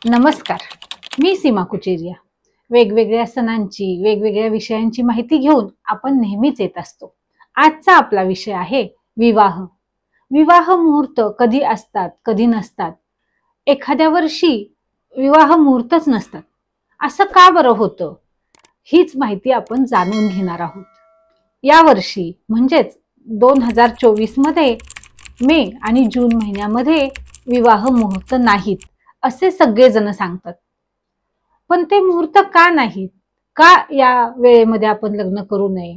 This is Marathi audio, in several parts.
नमस्कार, मी सीमा कुचेरिया. वेगवेगळ्या सणांची, वेगवेगळ्या विषयांची माहिती घेऊन आपण नेहमीच येत असतो. आजचा आपला विषय आहे विवाह. विवाह मुहूर्त कधी असतात, कधी नसतात. एखाद्या वर्षी विवाह मुहूर्तच नसतात. असं का बरं होतं? हीच माहिती आपण जाणून घेणार आहोत. या वर्षी म्हणजेच 2024 मध्ये मे आणि जून महिन्यामध्ये विवाह मुहूर्त नाहीत असे सगळेजण सांगतात. पण ते मुहूर्त का नाहीत? का या वेळेमध्ये आपण लग्न करू नये?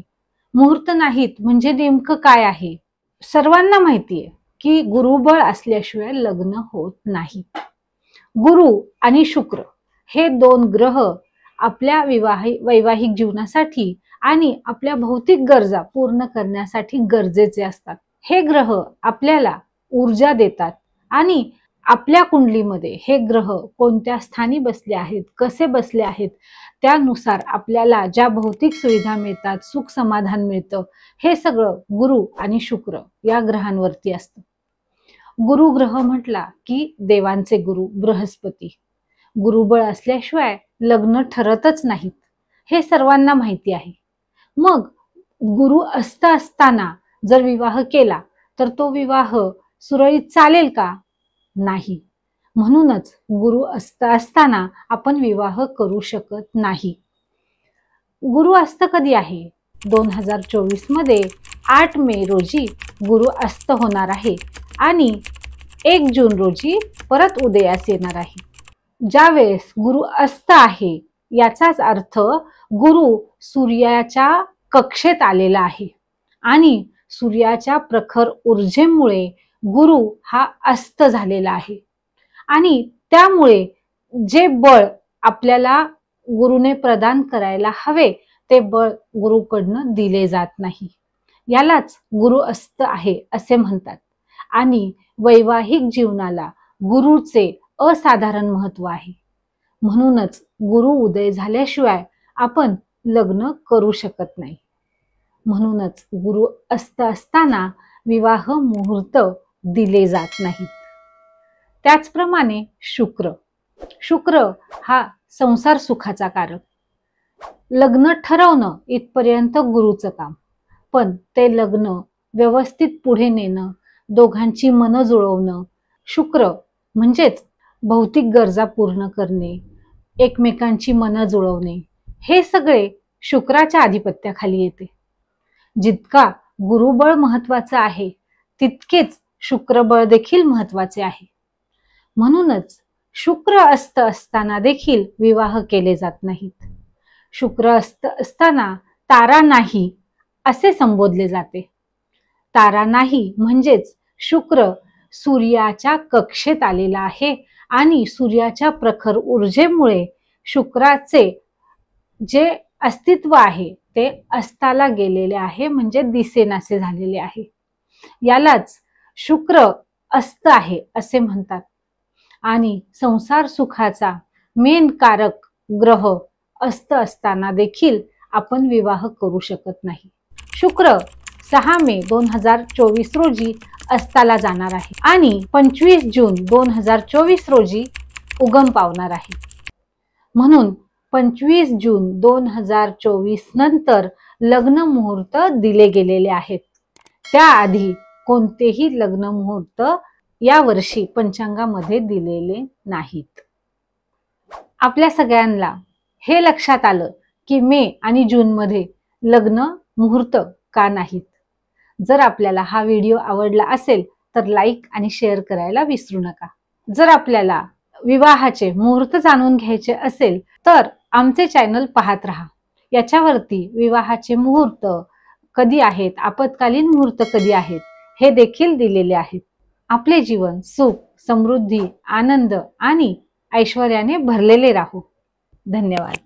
मुहूर्त नाहीत म्हणजे नेमकं काय आहे? सर्वांना माहिती आहे की गुरुबळ असल्याशिवाय लग्न होत नाही. गुरु आणि शुक्र हे दोन ग्रह आपल्या वैवाहिक जीवनासाठी आणि आपल्या भौतिक गरजा पूर्ण करण्यासाठी गरजेचे असतात. हे ग्रह आपल्याला ऊर्जा देतात आणि आपल्या कुंडलीमध्ये हे ग्रह कोणत्या स्थानी बसले आहेत, कसे बसले आहेत, त्यानुसार आपल्याला ज्या भौतिक सुविधा मिळतात, सुख समाधान मिळतं, हे सगळं गुरु आणि शुक्र या ग्रहांवरती असतं. गुरु ग्रह म्हटला की देवांचे गुरु बृहस्पती. गुरुबळ असल्याशिवाय लग्न ठरतच नाहीत, हे सर्वांना माहिती आहे. मग गुरु असताना जर विवाह केला तर तो विवाह सुरळीत चालेल का? नाही. म्हणूनच गुरु असताना आपण विवाह करू शकत नाही. गुरु अस्त कधी आहे? 2024 मध्ये 8 मे रोजी गुरु अस्त होणार आहे आणि 1 जून रोजी परत उदयास येणार आहे. ज्या वेळेस गुरु अस्त आहे याचाच अर्थ गुरु सूर्याच्या कक्षेत आलेला आहे आणि सूर्याच्या प्रखर ऊर्जेमुळे गुरु हा अस्त झालेला आहे आणि त्यामुळे जे बळ आपल्याला गुरुने प्रदान करायला हवे ते बळ गुरुकडनं दिले जात नाही. यालाच गुरु अस्त आहे असे म्हणतात. आणि वैवाहिक जीवनाला गुरुचे असाधारण महत्व आहे. म्हणूनच गुरु उदय झाल्याशिवाय आपण लग्न करू शकत नाही. म्हणूनच गुरु अस्त असताना विवाह मुहूर्त दिले जात नाहीत. त्याचप्रमाणे शुक्र हा संसार सुखाचा कारक. लग्न ठरवणं इथपर्यंत गुरुचं काम, पण ते लग्न व्यवस्थित पुढे नेणं, दोघांची मनं जुळवणं, शुक्र म्हणजेच भौतिक गरजा पूर्ण करणे, एकमेकांची मनं जुळवणे, हे सगळे शुक्राच्या आधिपत्याखाली येते. जितका गुरुबळ महत्वाचं आहे तितकेच शुक्रबळ देखील महत्वाचे आहे. म्हणूनच शुक्र अस्त असताना देखील विवाह केले जात नाहीत. शुक्र अस्त असताना तारा नाही असे संबोधले जाते. तारा नाही म्हणजेच शुक्र सूर्याच्या कक्षेत आलेला आहे आणि सूर्याच्या प्रखर ऊर्जेमुळे शुक्राचे जे अस्तित्व आहे ते अस्ताला गेलेले आहे, म्हणजे दिसेनासे झालेले आहे. यालाच शुक्र अस्त आहे असे म्हणतात. आणि संसार सुखाचा मेन कारक ग्रह अस्त असताना देखील आपण विवाह करू शकत नाही. शुक्र 6 मे 2024 रोजी अस्ताला जाणार आहे आणि 25 जून 2024 रोजी उगम पावणार आहे. म्हणून 25 जून 2024 नंतर लग्न मुहूर्त दिले गेलेले आहेत. त्याआधी कोणतेही लग्न मुहूर्त या वर्षी पंचांगामध्ये दिलेले नाहीत. आपल्या सगळ्यांना हे लक्षात आलं की मे आणि जून मध्ये लग्न मुहूर्त का नाहीत. जर आपल्याला हा व्हिडिओ आवडला असेल तर लाईक आणि शेअर करायला विसरू नका. जर आपल्याला विवाहाचे मुहूर्त जाणून घ्यायचे असेल तर आमचे चॅनल पाहत राहा. याच्यावरती विवाहाचे मुहूर्त कधी आहेत, आपत्कालीन मुहूर्त कधी आहेत हे देखील दिलेले आहेत. आपले जीवन सुख, समृद्धी, आनंद आणि ऐश्वर्याने भरलेले राहो. धन्यवाद.